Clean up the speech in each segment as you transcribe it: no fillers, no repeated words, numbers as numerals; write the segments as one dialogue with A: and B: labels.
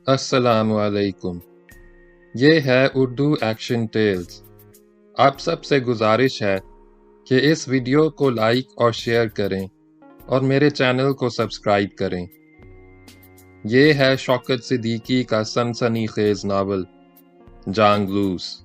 A: السلام علیکم۔ یہ ہے اردو ایکشن ٹیلز۔ آپ سب سے گزارش ہے کہ اس ویڈیو کو لائک اور شیئر کریں اور میرے چینل کو سبسکرائب کریں۔ یہ ہے شوکت صدیقی کا سنسنی خیز ناول جان گلوس۔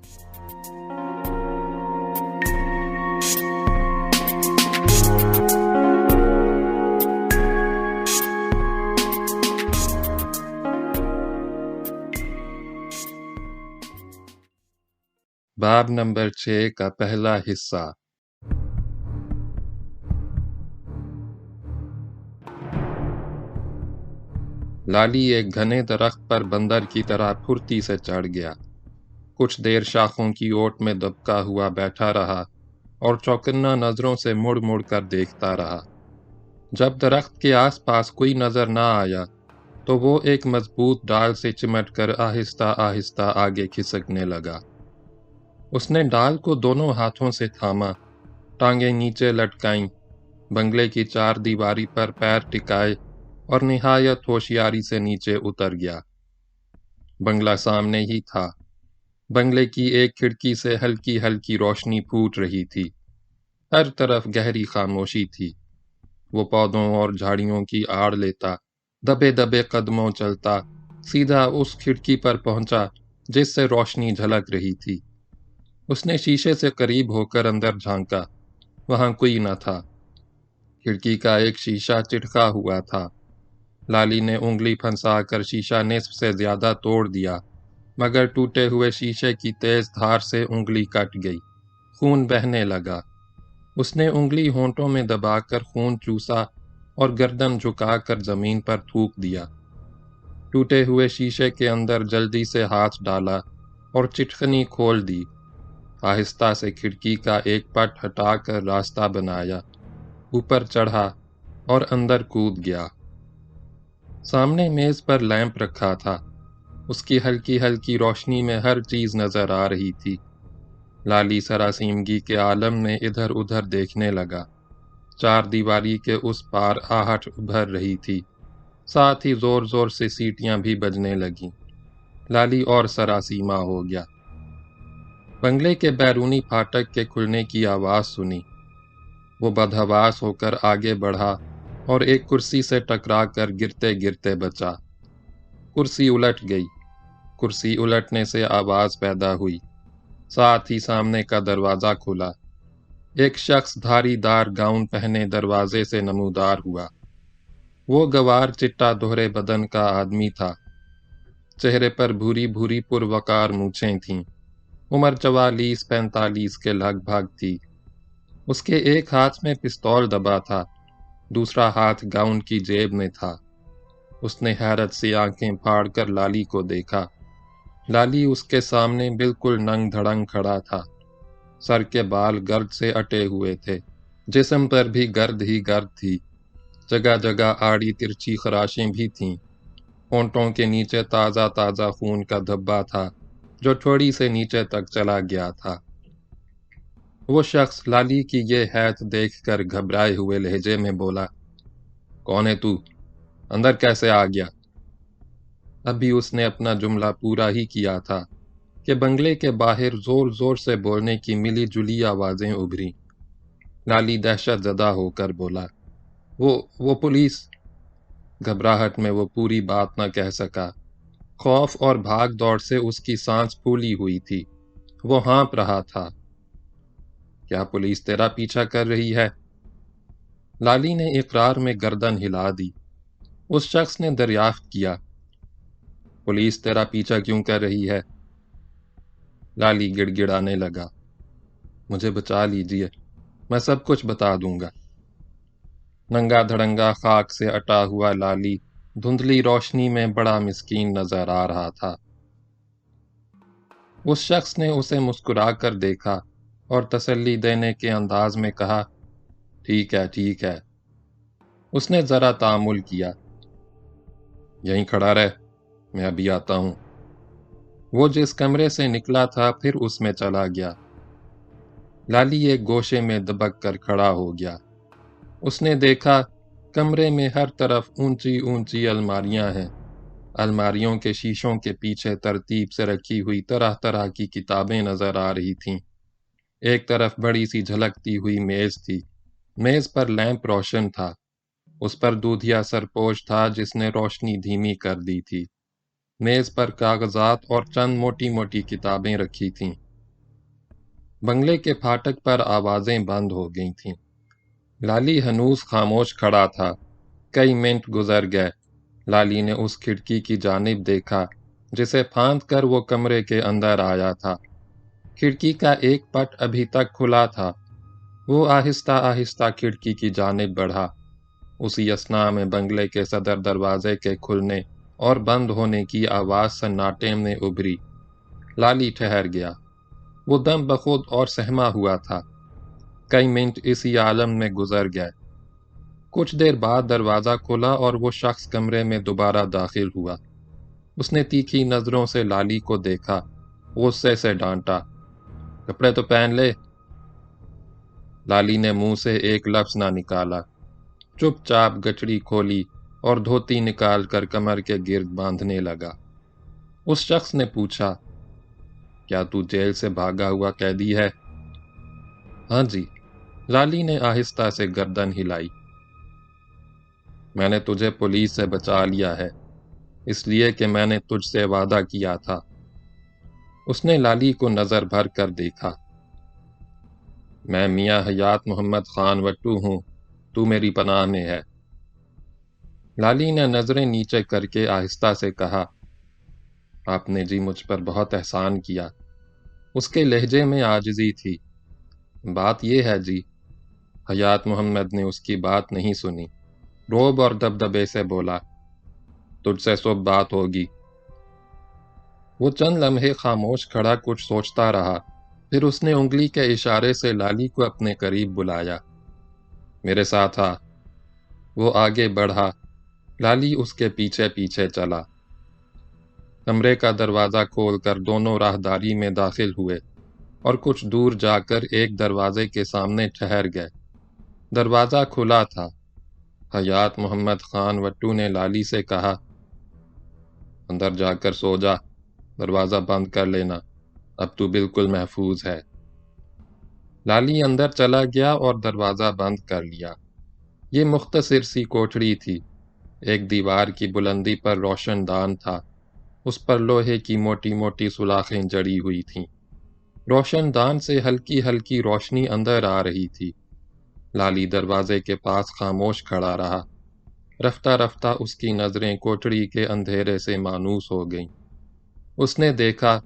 A: باب نمبر 6 کا پہلا حصہ۔ لالی ایک گھنے درخت پر بندر کی طرح پھرتی سے چڑھ گیا۔ کچھ دیر شاخوں کی اوٹ میں دبکا ہوا بیٹھا رہا اور چوکنا نظروں سے مڑ مڑ کر دیکھتا رہا۔ جب درخت کے آس پاس کوئی نظر نہ آیا تو وہ ایک مضبوط ڈال سے چمٹ کر آہستہ آہستہ آگے کھسکنے لگا۔ اس نے ڈال کو دونوں ہاتھوں سے تھاما، ٹانگیں نیچے لٹکائیں، بنگلے کی چار دیواری پر پیر ٹکائے اور نہایت ہوشیاری سے نیچے اتر گیا۔ بنگلہ سامنے ہی تھا۔ بنگلے کی ایک کھڑکی سے ہلکی ہلکی روشنی پھوٹ رہی تھی۔ ہر طرف گہری خاموشی تھی۔ وہ پودوں اور جھاڑیوں کی آڑ لیتا، دبے دبے قدموں چلتا، سیدھا اس کھڑکی پر پہنچا جس سے روشنی جھلک رہی تھی۔ اس نے شیشے سے قریب ہو کر اندر جھانکا۔ وہاں کوئی نہ تھا۔ کھڑکی کا ایک شیشہ چٹکا ہوا تھا۔ لالی نے انگلی پھنسا کر شیشہ نصف سے زیادہ توڑ دیا، مگر ٹوٹے ہوئے شیشے کی تیز دھار سے انگلی کٹ گئی۔ خون بہنے لگا۔ اس نے انگلی ہونٹوں میں دبا کر خون چوسا اور گردن جھکا کر زمین پر تھوک دیا۔ ٹوٹے ہوئے شیشے کے اندر جلدی سے ہاتھ ڈالا اور چٹکنی کھول دی۔ آہستہ سے کھڑکی کا ایک پٹ ہٹا کر راستہ بنایا، اوپر چڑھا اور اندر کود گیا۔ سامنے میز پر لیمپ رکھا تھا۔ اس کی ہلکی ہلکی روشنی میں ہر چیز نظر آ رہی تھی۔ لالی سراسیمگی کے عالم میں ادھر ادھر دیکھنے لگا۔ چار دیواری کے اس پار آہٹ ابھر رہی تھی، ساتھ ہی زور زور سے سیٹیاں بھی بجنے لگیں۔ لالی اور سراسیمہ ہو گیا۔ بنگلے کے بیرونی پھاٹک کے کھلنے کی آواز سنی۔ وہ بدحواس ہو کر آگے بڑھا اور ایک کرسی سے ٹکرا کر گرتے گرتے بچا۔ کرسی الٹ گئی۔ کرسی الٹنے سے آواز پیدا ہوئی۔ ساتھ ہی سامنے کا دروازہ کھلا۔ ایک شخص دھاری دار گاؤن پہنے دروازے سے نمودار ہوا۔ وہ گوار چٹا دوہرے بدن کا آدمی تھا۔ چہرے پر بھوری بھوری پروقار مونچھیں تھیں۔ عمر 44-45 کے لگ بھگ تھی۔ اس کے ایک ہاتھ میں پستول دبا تھا، دوسرا ہاتھ گاؤن کی جیب میں تھا۔ اس نے حیرت سے آنکھیں پھاڑ کر لالی کو دیکھا۔ لالی اس کے سامنے بالکل ننگ دھڑنگ کھڑا تھا۔ سر کے بال گرد سے اٹے ہوئے تھے، جسم پر بھی گرد ہی گرد تھی۔ جگہ جگہ آڑی ترچھی خراشیں بھی تھیں۔ ہونٹوں کے نیچے تازہ تازہ خون کا دھبا تھا جو تھوڑی سے نیچے تک چلا گیا تھا۔ وہ شخص لالی کی یہ حیرت دیکھ کر گھبرائے ہوئے لہجے میں بولا، کون ہے تو؟ اندر کیسے آ گیا؟ ابھی اس نے اپنا جملہ پورا ہی کیا تھا کہ بنگلے کے باہر زور زور سے بولنے کی ملی جلی آوازیں ابھریں۔ لالی دہشت زدہ ہو کر بولا، وہ پولیس۔ گھبراہٹ میں وہ پوری بات نہ کہہ سکا۔ خوف اور بھاگ دوڑ سے اس کی سانس پھولی ہوئی تھی۔ وہ ہانپ رہا تھا۔ کیا پولیس تیرا پیچھا کر رہی ہے؟ لالی نے اقرار میں گردن ہلا دی۔ اس شخص نے دریافت کیا، پولیس تیرا پیچھا کیوں کر رہی ہے؟ لالی گڑ گڑانے لگا، مجھے بچا لیجئے، میں سب کچھ بتا دوں گا۔ ننگا دھڑنگا خاک سے اٹا ہوا لالی دھندلی روشنی میں بڑا مسکین نظر آ رہا تھا۔ اس شخص نے اسے مسکرا کر دیکھا اور تسلی دینے کے انداز میں کہا، ٹھیک ہے ٹھیک ہے۔ اس نے ذرا تأمل کیا، یہیں کھڑا رہ، میں ابھی آتا ہوں۔ وہ جس کمرے سے نکلا تھا پھر اس میں چلا گیا۔ لالی ایک گوشے میں دبک کر کھڑا ہو گیا۔ اس نے دیکھا کمرے میں ہر طرف اونچی اونچی الماریاں ہیں، الماریوں کے شیشوں کے پیچھے ترتیب سے رکھی ہوئی طرح طرح کی کتابیں نظر آ رہی تھیں۔ ایک طرف بڑی سی جھلکتی ہوئی میز تھی۔ میز پر لیمپ روشن تھا۔ اس پر دودھیا سرپوش تھا جس نے روشنی دھیمی کر دی تھی۔ میز پر کاغذات اور چند موٹی موٹی کتابیں رکھی تھیں۔ بنگلے کے پھاٹک پر آوازیں بند ہو گئی تھیں۔ لالی ہنوز خاموش کھڑا تھا۔ کئی منٹ گزر گئے۔ لالی نے اس کھڑکی کی جانب دیکھا جسے پھاند کر وہ کمرے کے اندر آیا تھا۔ کھڑکی کا ایک پٹ ابھی تک کھلا تھا۔ وہ آہستہ آہستہ کھڑکی کی جانب بڑھا۔ اسی اثناء میں بنگلے کے صدر دروازے کے کھلنے اور بند ہونے کی آواز سناٹے میں ابھری۔ لالی ٹھہر گیا۔ وہ دم بخود اور سہما ہوا تھا۔ کئی منٹ اسی عالم میں گزر گئے۔ کچھ دیر بعد دروازہ کھلا اور وہ شخص کمرے میں دوبارہ داخل ہوا۔ اس نے تیکھی نظروں سے لالی کو دیکھا۔ غصے سے ڈانٹا، کپڑے تو پہن لے۔ لالی نے منہ سے ایک لفظ نہ نکالا۔ چپ چاپ گچڑی کھولی اور دھوتی نکال کر کمر کے گرد باندھنے لگا۔ اس شخص نے پوچھا، کیا تو جیل سے بھاگا ہوا قیدی ہے؟ ہاں جی، لالی نے آہستہ سے گردن ہلائی۔ میں نے تجھے پولیس سے بچا لیا ہے، اس لیے کہ میں نے تجھ سے وعدہ کیا تھا۔ اس نے لالی کو نظر بھر کر دیکھا۔ میں میاں حیات محمد خان وٹو ہوں، تو میری پناہ میں ہے۔ لالی نے نظریں نیچے کر کے آہستہ سے کہا، آپ نے جی مجھ پر بہت احسان کیا۔ اس کے لہجے میں عاجزی تھی۔ بات یہ ہے جی، حیات محمد نے اس کی بات نہیں سنی۔ روب اور دبدبے سے بولا، تجھ سے صبح بات ہوگی۔ وہ چند لمحے خاموش کھڑا کچھ سوچتا رہا، پھر اس نے انگلی کے اشارے سے لالی کو اپنے قریب بلایا۔ میرے ساتھ آ۔ وہ آگے بڑھا۔ لالی اس کے پیچھے پیچھے چلا۔ کمرے کا دروازہ کھول کر دونوں راہداری میں داخل ہوئے اور کچھ دور جا کر ایک دروازے کے سامنے ٹھہر گئے۔ دروازہ کھلا تھا۔ حیات محمد خان وٹو نے لالی سے کہا، اندر جا کر سو جا، دروازہ بند کر لینا، اب تو بالکل محفوظ ہے۔ لالی اندر چلا گیا اور دروازہ بند کر لیا۔ یہ مختصر سی کوٹھڑی تھی۔ ایک دیوار کی بلندی پر روشن دان تھا۔ اس پر لوہے کی موٹی موٹی سوراخیں جڑی ہوئی تھیں۔ روشن دان سے ہلکی ہلکی روشنی اندر آ رہی تھی۔ لالی دروازے کے پاس خاموش کھڑا رہا۔ رفتہ رفتہ اس کی نظریں کوٹھڑی کے اندھیرے سے مانوس ہو گئیں۔ اس نے دیکھا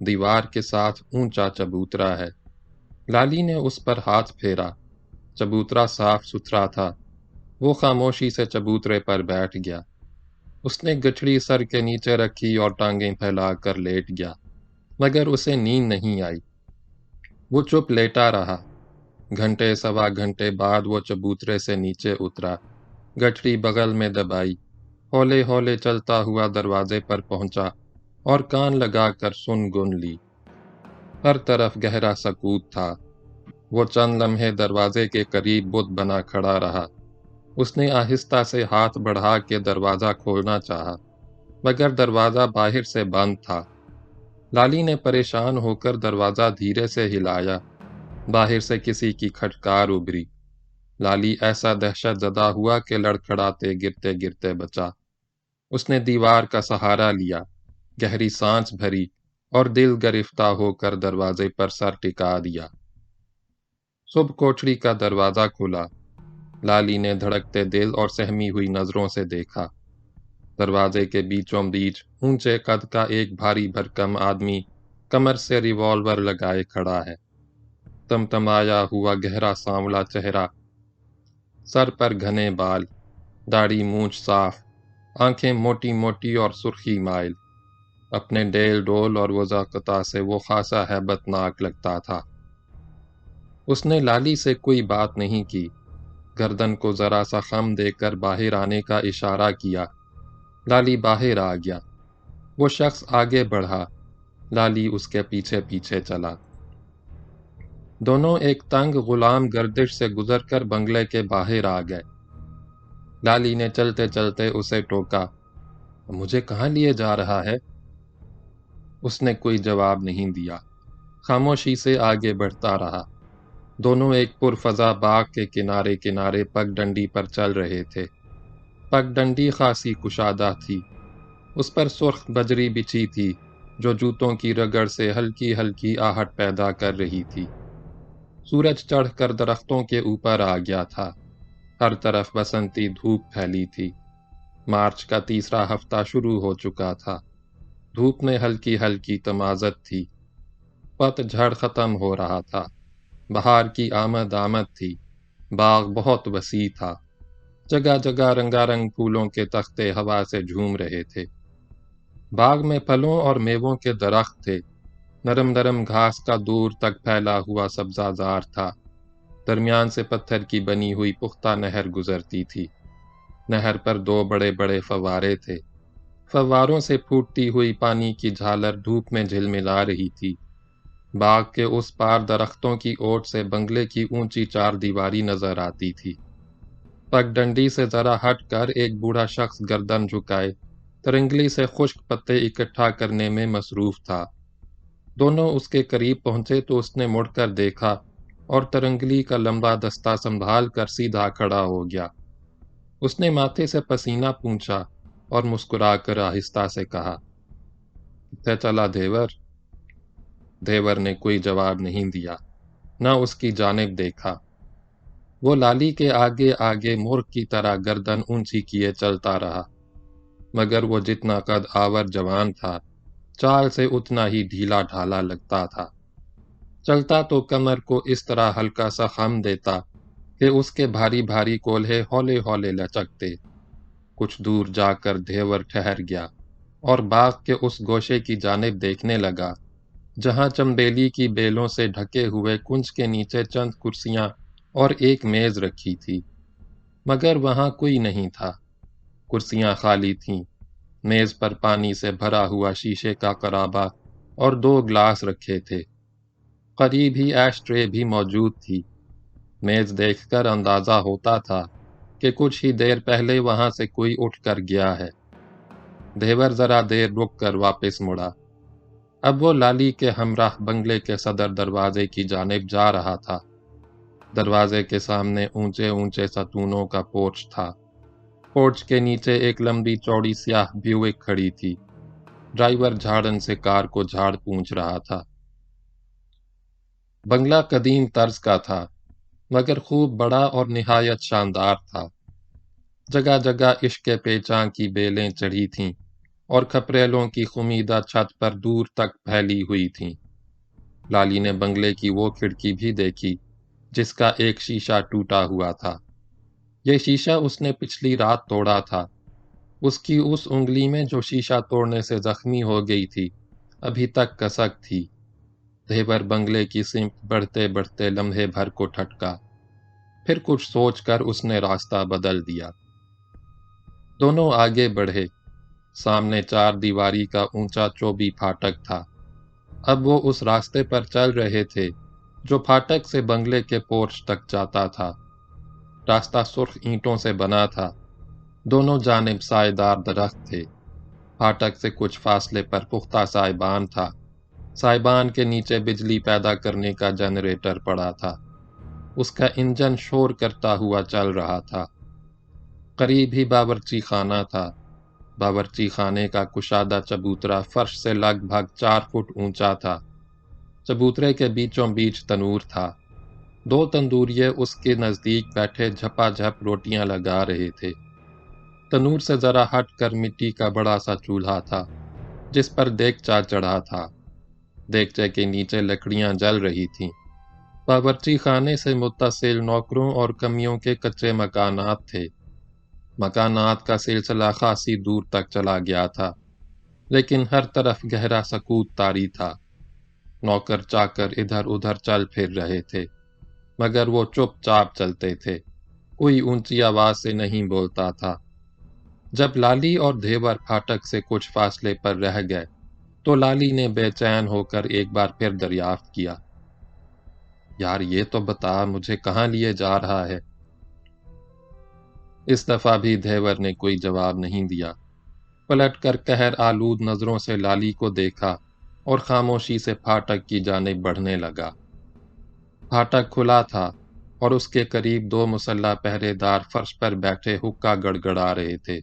A: دیوار کے ساتھ اونچا چبوترا ہے۔ لالی نے اس پر ہاتھ پھیرا۔ چبوترا صاف ستھرا تھا۔ وہ خاموشی سے چبوترے پر بیٹھ گیا۔ اس نے گٹھڑی سر کے نیچے رکھی اور ٹانگیں پھیلا کر لیٹ گیا، مگر اسے نیند نہیں آئی۔ وہ چپ لیٹا رہا۔ گھنٹے سوا گھنٹے بعد وہ چبوترے سے نیچے اترا، گٹھڑی بغل میں دبائی، ہولے ہولے چلتا ہوا دروازے پر پہنچا اور کان لگا کر سن گن لی۔ ہر طرف گہرا سکوت تھا۔ وہ چند لمحے دروازے کے قریب بت بنا کھڑا رہا۔ اس نے آہستہ سے ہاتھ بڑھا کے دروازہ کھولنا چاہا، مگر دروازہ باہر سے بند تھا۔ لالی نے پریشان ہو کر دروازہ دھیرے سے ہلایا۔ باہر سے کسی کی کھٹکار ابھری۔ لالی ایسا دہشت زدہ ہوا کہ لڑکھڑاتے گرتے گرتے بچا۔ اس نے دیوار کا سہارا لیا، گہری سانس بھری اور دل گرفتہ ہو کر دروازے پر سر ٹکا دیا۔ صبح کوٹھڑی کا دروازہ کھلا۔ لالی نے دھڑکتے دل اور سہمی ہوئی نظروں سے دیکھا۔ دروازے کے بیچوں بیچ اونچے قد کا ایک بھاری بھرکم آدمی کمر سے ریوالور لگائے کھڑا ہے۔ تمتمایا ہوا گہرا سانولا چہرہ، سر پر گھنے بال، داڑھی مونچھ صاف، آنکھیں موٹی موٹی اور سرخی مائل۔ اپنے ڈیل ڈول اور وضاقتہ سے وہ خاصا ہیبت ناک لگتا تھا۔ اس نے لالی سے کوئی بات نہیں کی، گردن کو ذرا سا خم دے کر باہر آنے کا اشارہ کیا۔ لالی باہر آ گیا۔ وہ شخص آگے بڑھا۔ لالی اس کے پیچھے پیچھے چلا۔ دونوں ایک تنگ غلام گردش سے گزر کر بنگلے کے باہر آ گئے۔ لالی نے چلتے چلتے اسے ٹوکا، مجھے کہاں لیے جا رہا ہے؟ اس نے کوئی جواب نہیں دیا، خاموشی سے آگے بڑھتا رہا۔ دونوں ایک پرفضا باغ کے کنارے کنارے پگ ڈنڈی پر چل رہے تھے۔ پگ ڈنڈی خاصی کشادہ تھی، اس پر سرخ بجری بچھی تھی جو جوتوں کی رگڑ سے ہلکی ہلکی آہٹ پیدا کر رہی تھی۔ سورج چڑھ کر درختوں کے اوپر آ گیا تھا، ہر طرف بسنتی دھوپ پھیلی تھی۔ مارچ کا تیسرا ہفتہ شروع ہو چکا تھا، دھوپ میں ہلکی ہلکی تمازت تھی، پت جھڑ ختم ہو رہا تھا، بہار کی آمد تھی، باغ بہت وسیع تھا، جگہ جگہ رنگا رنگ پھولوں کے تختے ہوا سے جھوم رہے تھے۔ باغ میں پھلوں اور میووں کے درخت تھے، نرم نرم گھاس کا دور تک پھیلا ہوا سبزہ زار تھا، درمیان سے پتھر کی بنی ہوئی پختہ نہر گزرتی تھی۔ نہر پر دو بڑے بڑے فوارے تھے، فواروں سے پھوٹتی ہوئی پانی کی جھالر دھوپ میں جھلملا رہی تھی۔ باغ کے اس پار درختوں کی اوٹ سے بنگلے کی اونچی چار دیواری نظر آتی تھی۔ پگ ڈنڈی سے ذرا ہٹ کر ایک بوڑھا شخص گردن جھکائے ترنگلی سے خشک پتے اکٹھا کرنے میں مصروف تھا۔ دونوں اس کے قریب پہنچے تو اس نے مڑ کر دیکھا اور ترنگلی کا لمبا دستہ سنبھال کر سیدھا کھڑا ہو گیا۔ اس نے ماتھے سے پسینہ پونچھا اور مسکرا کر آہستہ سے کہا، "کتھے چلا دیور؟" دیور نے کوئی جواب نہیں دیا، نہ اس کی جانب دیکھا۔ وہ لالی کے آگے آگے مرغ کی طرح گردن اونچی کیے چلتا رہا، مگر وہ جتنا قد آور جوان تھا، چال سے اتنا ہی ڈھیلا ڈھالا لگتا تھا۔ چلتا تو کمر کو اس طرح ہلکا سا خم دیتا کہ اس کے بھاری بھاری کولہے ہولے ہولے لچکتے۔ کچھ دور جا کر دیور ٹھہر گیا اور باغ کے اس گوشے کی جانب دیکھنے لگا جہاں چمبیلی کی بیلوں سے ڈھکے ہوئے کنج کے نیچے چند کرسیاں اور ایک میز رکھی تھی، مگر وہاں کوئی نہیں تھا۔ کرسیاں خالی تھیں، میز پر پانی سے بھرا ہوا شیشے کا قرابہ اور دو گلاس رکھے تھے، قریب ہی ایش ٹرے بھی موجود تھی۔ میز دیکھ کر اندازہ ہوتا تھا کہ کچھ ہی دیر پہلے وہاں سے کوئی اٹھ کر گیا ہے۔ دیور ذرا دیر رک کر واپس مڑا۔ اب وہ لالی کے ہمراہ بنگلے کے صدر دروازے کی جانب جا رہا تھا۔ دروازے کے سامنے اونچے اونچے ستونوں کا پورچ تھا۔ پورچ کے نیچے ایک لمبی چوڑی سیاہ بیوک کھڑی تھی۔ ڈرائیور جھاڑن سے کار کو جھاڑ پونچھ رہا تھا۔ بنگلہ قدیم طرز کا تھا، مگر خوب بڑا اور نہایت شاندار تھا۔ جگہ جگہ عشق پیچاں کی بیلیں چڑھی تھیں اور کھپریلوں کی خمیدہ چھت پر دور تک پھیلی ہوئی تھیں۔ لالی نے بنگلے کی وہ کھڑکی بھی دیکھی جس کا ایک شیشہ ٹوٹا ہوا تھا۔ یہ شیشہ اس نے پچھلی رات توڑا تھا۔ اس کی اس انگلی میں جو شیشہ توڑنے سے زخمی ہو گئی تھی ابھی تک کسک تھی۔ دیور بنگلے کی سمت بڑھتے بڑھتے لمحے بھر کو ٹھٹکا، پھر کچھ سوچ کر اس نے راستہ بدل دیا۔ دونوں آگے بڑھے۔ سامنے چار دیواری کا اونچا چوبی پھاٹک تھا۔ اب وہ اس راستے پر چل رہے تھے جو پھاٹک سے بنگلے کے پورچ تک جاتا تھا۔ راستہ سرخ اینٹوں سے بنا تھا، دونوں جانب سائے دار درخت تھے۔ پھاٹک سے کچھ فاصلے پر پختہ سائبان تھا، سائبان کے نیچے بجلی پیدا کرنے کا جنریٹر پڑا تھا، اس کا انجن شور کرتا ہوا چل رہا تھا۔ قریب ہی باورچی خانہ تھا۔ باورچی خانے کا کشادہ چبوترا فرش سے لگ بھگ 4 فٹ اونچا تھا۔ چبوترے کے بیچوں بیچ تنور تھا۔ دو تندوریے اس کے نزدیک بیٹھے جھپا جھپ روٹیاں لگا رہے تھے۔ تنور سے ذرا ہٹ کر مٹی کا بڑا سا چولہا تھا جس پر دیگچا چڑھا تھا۔ دیگچے کے نیچے لکڑیاں جل رہی تھیں۔ باورچی خانے سے متصل نوکروں اور کمیوں کے کچے مکانات تھے۔ مکانات کا سلسلہ خاصی دور تک چلا گیا تھا، لیکن ہر طرف گہرا سکوت طاری تھا۔ نوکر چاکر ادھر ادھر چل پھر رہے تھے، مگر وہ چپ چاپ چلتے تھے، کوئی اونچی آواز سے نہیں بولتا تھا۔ جب لالی اور دیور پھاٹک سے کچھ فاصلے پر رہ گئے تو لالی نے بے چین ہو کر ایک بار پھر دریافت کیا، "یار یہ تو بتا مجھے کہاں لیے جا رہا ہے؟" اس دفعہ بھی دیور نے کوئی جواب نہیں دیا۔ پلٹ کر قہر آلود نظروں سے لالی کو دیکھا اور خاموشی سے پھاٹک کی جانب بڑھنے لگا۔ پھاٹک کھلا تھا اور اس کے قریب دو مسلح پہرے دار فرش پر بیٹھے حقہ گڑگڑا رہے تھے۔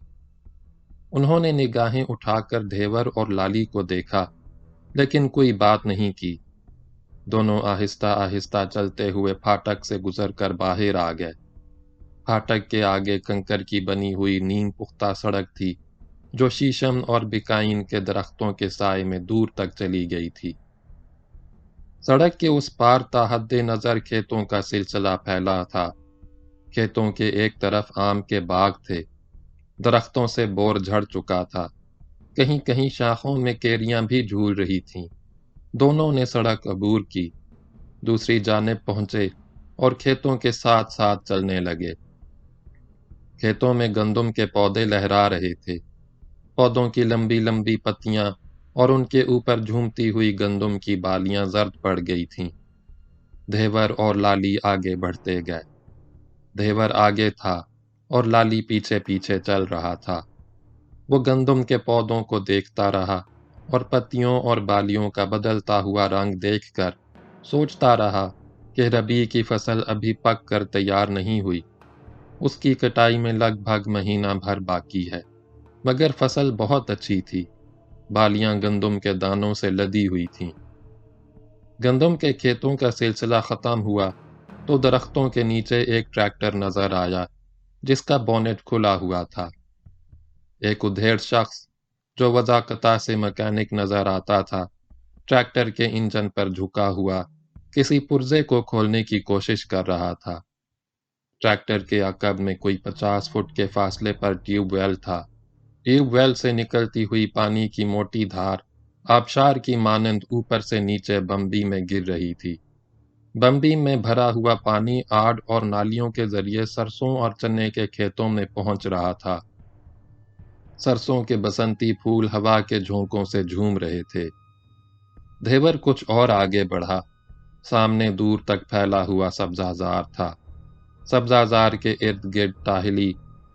A: انہوں نے نگاہیں اٹھا کر دھیور اور لالی کو دیکھا، لیکن کوئی بات نہیں کی۔ دونوں آہستہ آہستہ چلتے ہوئے پھاٹک سے گزر کر باہر آ گئے۔ پھاٹک کے آگے کنکر کی بنی ہوئی نیم پختہ سڑک تھی جو شیشم اور بکائین کے درختوں کے سائے میں دور تک چلی گئی تھی۔ سڑک کے اس پار تا حد نظر کھیتوں کا سلسلہ پھیلا تھا۔ کھیتوں کے ایک طرف آم کے باغ تھے، درختوں سے بور جھڑ چکا تھا، کہیں کہیں شاخوں میں کیریاں بھی جھول رہی تھیں۔ دونوں نے سڑک عبور کی، دوسری جانب پہنچے اور کھیتوں کے ساتھ ساتھ چلنے لگے۔ کھیتوں میں گندم کے پودے لہرا رہے تھے۔ پودوں کی لمبی لمبی پتیاں اور ان کے اوپر جھومتی ہوئی گندم کی بالیاں زرد پڑ گئی تھیں۔ دھیور اور لالی آگے بڑھتے گئے۔ دھیور آگے تھا اور لالی پیچھے پیچھے چل رہا تھا۔ وہ گندم کے پودوں کو دیکھتا رہا اور پتیوں اور بالیوں کا بدلتا ہوا رنگ دیکھ کر سوچتا رہا کہ ربیع کی فصل ابھی پک کر تیار نہیں ہوئی۔ اس کی کٹائی میں لگ بھگ مہینہ بھر باقی ہے، مگر فصل بہت اچھی تھی۔ بالیاں گندم کے دانوں سے لدی ہوئی تھیں۔ گندم کے کھیتوں کا سلسلہ ختم ہوا تو درختوں کے نیچے ایک ٹریکٹر نظر آیا جس کا بونٹ کھلا ہوا تھا۔ ایک ادھیڑ شخص جو وضاقتہ سے مکینک نظر آتا تھا، ٹریکٹر کے انجن پر جھکا ہوا کسی پرزے کو کھولنے کی کوشش کر رہا تھا۔ ٹریکٹر کے عقب میں کوئی 50 فٹ کے فاصلے پر ٹیوب ویل تھا۔ ٹیوب ویل سے نکلتی ہوئی پانی کی موٹی دھار آبشار کی مانند اوپر سے نیچے بمبی میں گر رہی تھی۔ بمبی میں بھرا ہوا پانی آڑ اور نالیوں کے ذریعے سرسوں اور چنے کے کھیتوں میں پہنچ رہا تھا۔ سرسوں کے بسنتی پھول ہوا کے جھونکوں سے جھوم رہے تھے۔ دھیور کچھ اور آگے بڑھا۔ سامنے دور تک پھیلا ہوا سبزہ زار تھا۔ سبزہ زار کے ارد گرد ٹاہلی،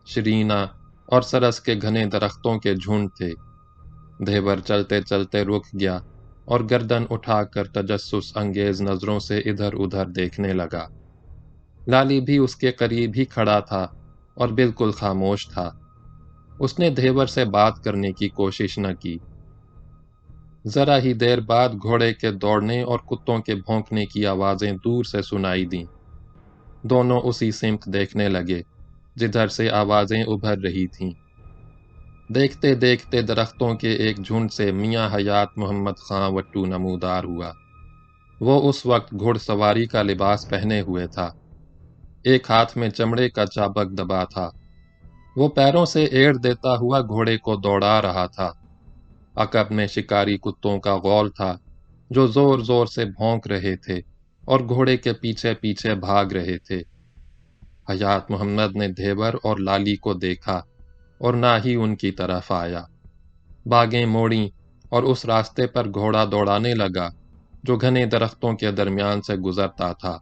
A: شرینا اور سرس کے گھنے درختوں کے جھنڈ تھے۔ دھیور چلتے چلتے رک گیا اور گردن اٹھا کر تجسس انگیز نظروں سے ادھر ادھر دیکھنے لگا۔ لالی بھی اس کے قریب ہی کھڑا تھا اور بالکل خاموش تھا۔ اس نے دھیور سے بات کرنے کی کوشش نہ کی۔ ذرا ہی دیر بعد گھوڑے کے دوڑنے اور کتوں کے بھونکنے کی آوازیں دور سے سنائی دیں۔ دونوں اسی سمت دیکھنے لگے جدھر سے آوازیں ابھر رہی تھیں۔ دیکھتے دیکھتے درختوں کے ایک جھنڈ سے میاں حیات محمد خان وٹو نمودار ہوا۔ وہ اس وقت گھڑ سواری کا لباس پہنے ہوئے تھا۔ ایک ہاتھ میں چمڑے کا چابک دبا تھا۔ وہ پیروں سے ایڑ دیتا ہوا گھوڑے کو دوڑا رہا تھا۔ عقب میں شکاری کتوں کا غول تھا جو زور زور سے بھونک رہے تھے اور گھوڑے کے پیچھے پیچھے بھاگ رہے تھے۔ حیات محمد نے دھیور اور لالی کو دیکھا اور نہ ہی ان کی طرف آیا۔ باگیں موڑیں اور اس راستے پر گھوڑا دوڑانے لگا جو گھنے درختوں کے درمیان سے گزرتا تھا۔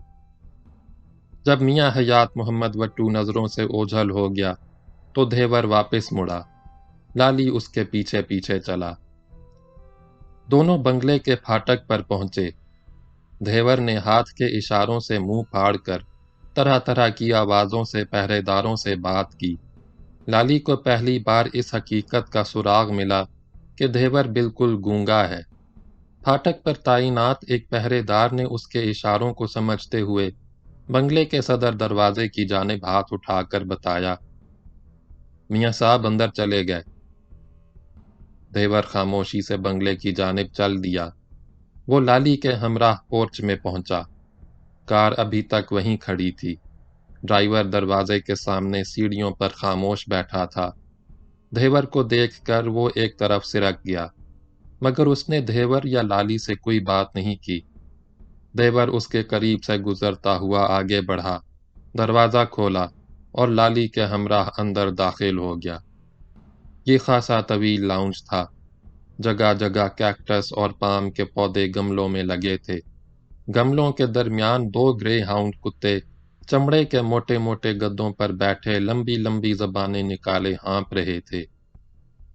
A: جب میاں حیات محمد وٹو نظروں سے اوجھل ہو گیا تو دھیور واپس مڑا۔ لالی اس کے پیچھے پیچھے چلا۔ دونوں بنگلے کے پھاٹک پر پہنچے۔ دھیور نے ہاتھ کے اشاروں سے منہ پھاڑ کر طرح طرح کی آوازوں سے پہرے داروں سے بات کی۔ لالی کو پہلی بار اس حقیقت کا سراغ ملا کہ دھیور بالکل گونگا ہے۔ پھاٹک پر تعینات ایک پہرے دار نے اس کے اشاروں کو سمجھتے ہوئے بنگلے کے صدر دروازے کی جانب ہاتھ اٹھا کر بتایا، میاں صاحب اندر چلے گئے۔ دھیور خاموشی سے بنگلے کی جانب چل دیا۔ وہ لالی کے ہمراہ پورچ میں پہنچا۔ کار ابھی تک وہیں کھڑی تھی۔ ڈرائیور دروازے کے سامنے سیڑھیوں پر خاموش بیٹھا تھا۔ دھیور کو دیکھ کر وہ ایک طرف سرک گیا، مگر اس نے دھیور یا لالی سے کوئی بات نہیں کی۔ دھیور اس کے قریب سے گزرتا ہوا آگے بڑھا، دروازہ کھولا اور لالی کے ہمراہ اندر داخل ہو گیا۔ یہ خاصا طویل لاؤنج تھا۔ جگہ جگہ کیکٹس اور پام کے پودے گملوں میں لگے تھے۔ گملوں کے درمیان 2 گرے ہاؤنڈ کتے چمڑے کے موٹے موٹے گدوں پر بیٹھے لمبی لمبی زبانیں نکالے ہانپ رہے تھے۔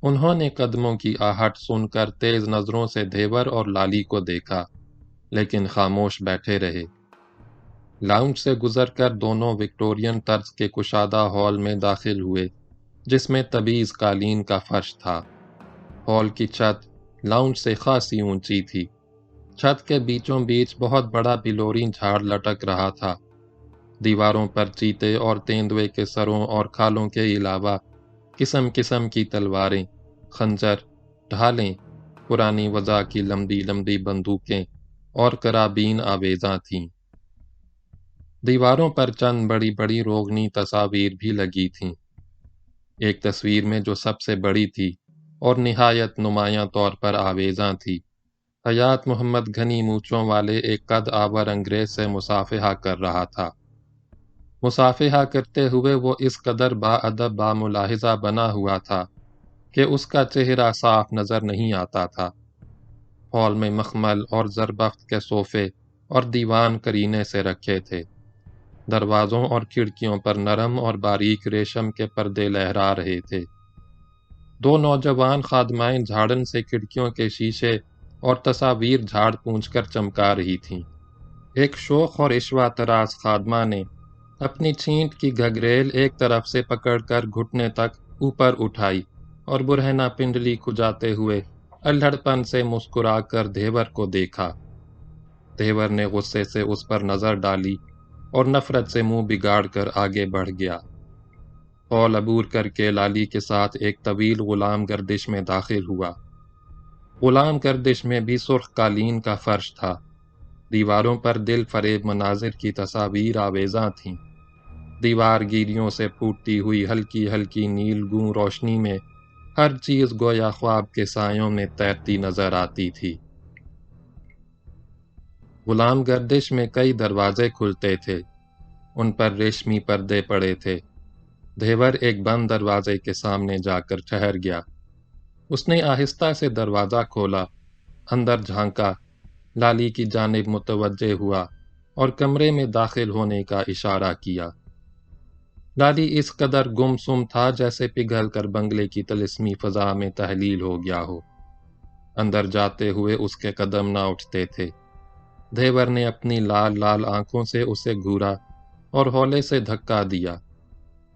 A: انہوں نے قدموں کی آہٹ سن کر تیز نظروں سے دیور اور لالی کو دیکھا، لیکن خاموش بیٹھے رہے۔ لاؤنج سے گزر کر دونوں وکٹورین طرز کے کشادہ ہال میں داخل ہوئے، جس میں تبیض قالین کا فرش تھا۔ ہال کی چھت لاؤنج سے خاصی اونچی تھی۔ چھت کے بیچوں بیچ بہت بڑا بلورین جھاڑ لٹک رہا تھا۔ دیواروں پر چیتے اور تیندوے کے سروں اور کھالوں کے علاوہ قسم قسم کی تلواریں، خنجر، ڈھالیں، پرانی وضع کی لمبی لمبی بندوقیں اور کرابین آویزاں تھیں۔ دیواروں پر چند بڑی بڑی روغنی تصاویر بھی لگی تھیں۔ ایک تصویر میں جو سب سے بڑی تھی اور نہایت نمایاں طور پر آویزاں تھی، حیات محمد گھنی مونچھوں والے ایک قد آور انگریز سے مصافحہ کر رہا تھا۔ مصافحہ کرتے ہوئے وہ اس قدر با ادب با ملاحظہ بنا ہوا تھا کہ اس کا چہرہ صاف نظر نہیں آتا تھا۔ ہال میں مخمل اور زربفت کے صوفے اور دیوان کرینے سے رکھے تھے۔ دروازوں اور کھڑکیوں پر نرم اور باریک ریشم کے پردے لہرا رہے تھے۔ دو نوجوان خادمائیں جھاڑن سے کھڑکیوں کے شیشے اور تصاویر جھاڑ پونچھ کر چمکا رہی تھیں۔ ایک شوخ اور عشوہ طراز خادمہ نے اپنی چھینٹ کی گھگریل ایک طرف سے پکڑ کر گھٹنے تک اوپر اٹھائی اور برہنہ پنڈلی کھجاتے ہوئے الہڑ پن سے مسکرا کر دیور کو دیکھا۔ دیور نے غصے سے اس پر نظر ڈالی اور نفرت سے منہ بگاڑ کر آگے بڑھ گیا۔ ہال عبور کر کے لالی کے ساتھ ایک طویل غلام گردش میں داخل ہوا۔ غلام گردش میں بھی سرخ قالین کا فرش تھا۔ دیواروں پر دل فریب مناظر کی تصاویر آویزاں تھیں۔ دیوار گیریوں سے پھوٹتی ہوئی ہلکی ہلکی نیل گوں روشنی میں ہر چیز گویا خواب کے سایوں میں تیرتی نظر آتی تھی۔ غلام گردش میں کئی دروازے کھلتے تھے، ان پر ریشمی پردے پڑے تھے۔ دیور ایک بند دروازے کے سامنے جا کر ٹھہر گیا۔ اس نے آہستہ سے دروازہ کھولا، اندر جھانکا، لالی کی جانب متوجہ ہوا اور کمرے میں داخل ہونے کا اشارہ کیا۔ لالی اس قدر گم سم تھا جیسے پگھل کر بنگلے کی طلسمی فضا میں تحلیل ہو گیا ہو۔ اندر جاتے ہوئے اس کے قدم نہ اٹھتے تھے۔ دیور نے اپنی لال لال آنکھوں سے اسے گھورا اور ہولے سے دھکا دیا۔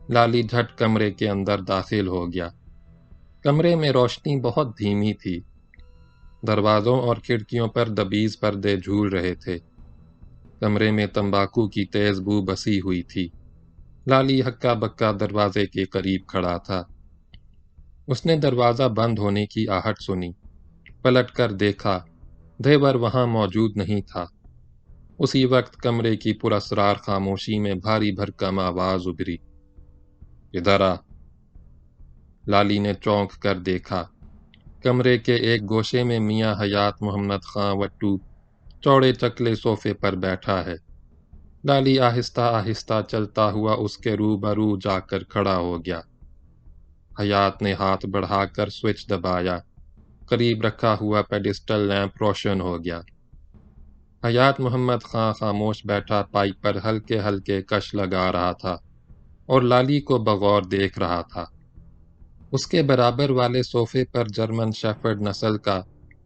A: لالی جھٹ کمرے کے اندر داخل ہو گیا۔ کمرے میں روشنی بہت دھیمی تھی۔ دروازوں اور کھڑکیوں پر دبیز پردے جھول رہے تھے۔ کمرے میں تمباکو کی تیز بو بسی ہوئی تھی۔ لالی ہکا بکا دروازے کے قریب کھڑا تھا۔ اس نے دروازہ بند ہونے کی آہٹ سنی۔ پلٹ کر دیکھا، دیور وہاں موجود نہیں تھا۔ اسی وقت کمرے کی پراسرار خاموشی میں بھاری بھرکم آواز ابھری، ادھر آ۔ لالی نے چونک کر دیکھا۔ کمرے کے ایک گوشے میں میاں حیات محمد خاں وٹو چوڑے چکلے صوفے پر بیٹھا ہے۔ لالی آہستہ آہستہ چلتا ہوا اس کے روبرو جا کر کھڑا ہو گیا۔ حیات نے ہاتھ بڑھا کر سوئچ دبایا۔ قریب رکھا ہوا پیڈسٹل لیمپ روشن ہو گیا۔ حیات محمد خاں خاموش بیٹھا پائپ پر ہلکے ہلکے کش لگا رہا تھا اور لالی کو بغور دیکھ رہا تھا۔ اس کے برابر والے صوفے پر جرمن شیفرڈ نسل کا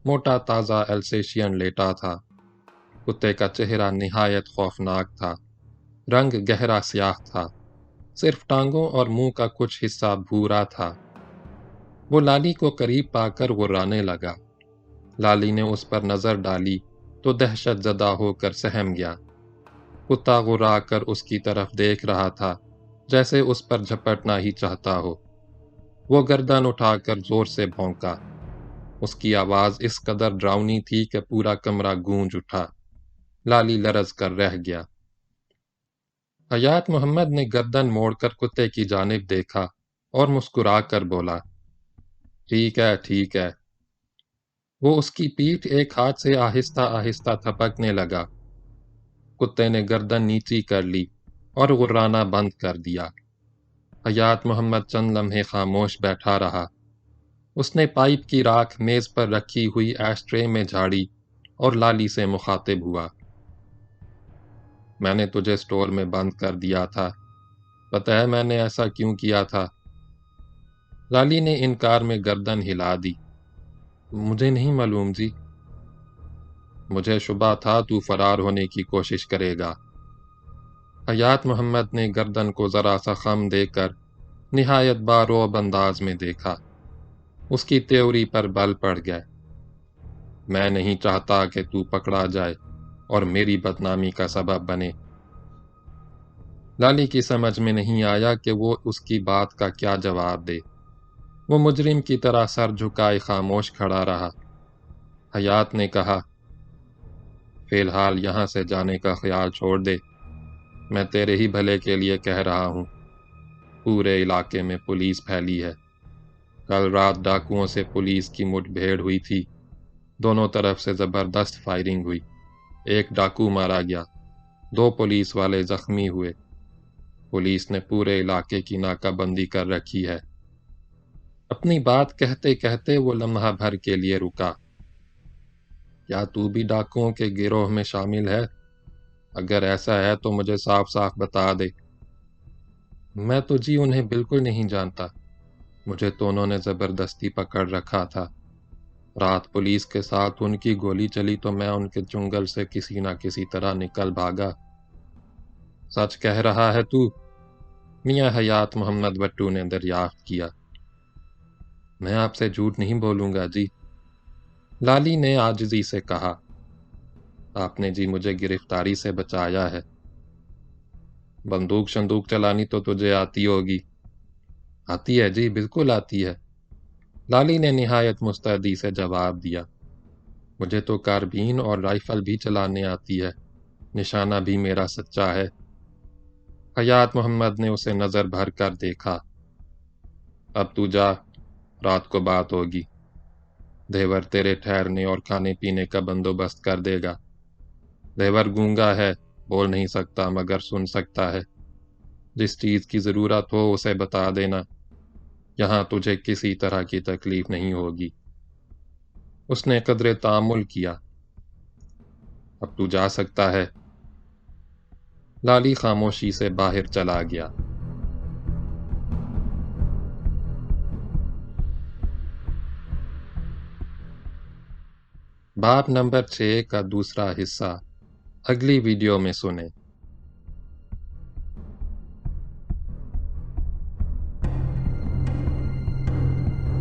A: موٹا تازہ السیشین لیٹا تھا۔ کتے کا چہرہ نہایت خوفناک تھا۔ رنگ گہرا سیاہ تھا۔ صرف ٹانگوں اور منہ کا کچھ حصہ بھورا تھا۔ وہ لالی کو قریب پا کر غرانے لگا۔ لالی نے اس پر نظر ڈالی تو دہشت زدہ ہو کر سہم گیا۔ کتا غرا کر اس کی طرف دیکھ رہا تھا جیسے اس پر جھپٹنا ہی چاہتا ہو۔ وہ گردن اٹھا کر زور سے بھونکا۔ اس کی آواز اس قدر ڈراؤنی تھی کہ پورا کمرہ گونج اٹھا۔ لالی لرز کر رہ گیا۔ حیات محمد نے گردن موڑ کر کتے کی جانب دیکھا اور مسکرا کر بولا، ٹھیک ہے ٹھیک ہے۔ وہ اس کی پیٹھ ایک ہاتھ سے آہستہ آہستہ تھپکنے لگا۔ کتے نے گردن نیچی کر لی اور غرانا بند کر دیا۔ حیات محمد چند لمحے خاموش بیٹھا رہا۔ اس نے پائپ کی راکھ میز پر رکھی ہوئی ایش ٹرے میں جھاڑی اور لالی سے مخاطب ہوا، میں نے تجھے سٹور میں بند کر دیا تھا، پتہ ہے میں نے ایسا کیوں کیا تھا؟ لالی نے انکار میں گردن ہلا دی۔ مجھے نہیں معلوم جی۔ مجھے شبہ تھا تو فرار ہونے کی کوشش کرے گا۔ حیات محمد نے گردن کو ذرا سا خم دے کر نہایت باروب انداز میں دیکھا۔ اس کی تیوری پر بل پڑ گئے۔ میں نہیں چاہتا کہ تو پکڑا جائے اور میری بدنامی کا سبب بنے۔ لالی کی سمجھ میں نہیں آیا کہ وہ اس کی بات کا کیا جواب دے۔ وہ مجرم کی طرح سر جھکائے خاموش کھڑا رہا۔ حیات نے کہا، فی الحال یہاں سے جانے کا خیال چھوڑ دے۔ میں تیرے ہی بھلے کے لیے کہہ رہا ہوں۔ پورے علاقے میں پولیس پھیلی ہے۔ کل رات ڈاکوؤں سے پولیس کی مٹ بھیڑ ہوئی تھی۔ دونوں طرف سے زبردست فائرنگ ہوئی۔ ایک ڈاکو مارا گیا، 2 پولیس والے زخمی ہوئے۔ پولیس نے پورے علاقے کی ناکہ بندی کر رکھی ہے۔ اپنی بات کہتے کہتے وہ لمحہ بھر کے لیے رکا۔ کیا تو بھی ڈاکوؤں کے گروہ میں شامل ہے؟ اگر ایسا ہے تو مجھے صاف صاف بتا دے۔ میں تو جی انہیں بالکل نہیں جانتا۔ مجھے تو انہوں نے زبردستی پکڑ رکھا تھا۔ رات پولیس کے ساتھ ان کی گولی چلی تو میں ان کے چنگل سے کسی نہ کسی طرح نکل بھاگا۔ سچ کہہ رہا ہے تو؟ میاں حیات محمد بٹو نے دریافت کیا۔ میں آپ سے جھوٹ نہیں بولوں گا جی، لالی نے عاجزی سے کہا۔ آپ نے جی مجھے گرفتاری سے بچایا ہے۔ بندوق شندوق چلانی تو تجھے آتی ہوگی۔ آتی ہے جی، بالکل آتی ہے، لالی نے نہایت مستعدی سے جواب دیا۔ مجھے تو کاربین اور رائفل بھی چلانے آتی ہے، نشانہ بھی میرا سچا ہے۔ حیات محمد نے اسے نظر بھر کر دیکھا۔ اب تو جا، رات کو بات ہوگی۔ دیور تیرے ٹھہرنے اور کھانے پینے کا بندوبست کر دے گا۔ دیور گونگا ہے، بول نہیں سکتا مگر سن سکتا ہے۔ جس چیز کی ضرورت ہو اسے بتا دینا، یہاں تجھے کسی طرح کی تکلیف نہیں ہوگی۔ اس نے قدرے تأمل کیا۔ اب تو جا سکتا ہے۔ لالی خاموشی سے باہر چلا گیا۔ باب نمبر 6 کا دوسرا حصہ اگلی ویڈیو میں سنیں۔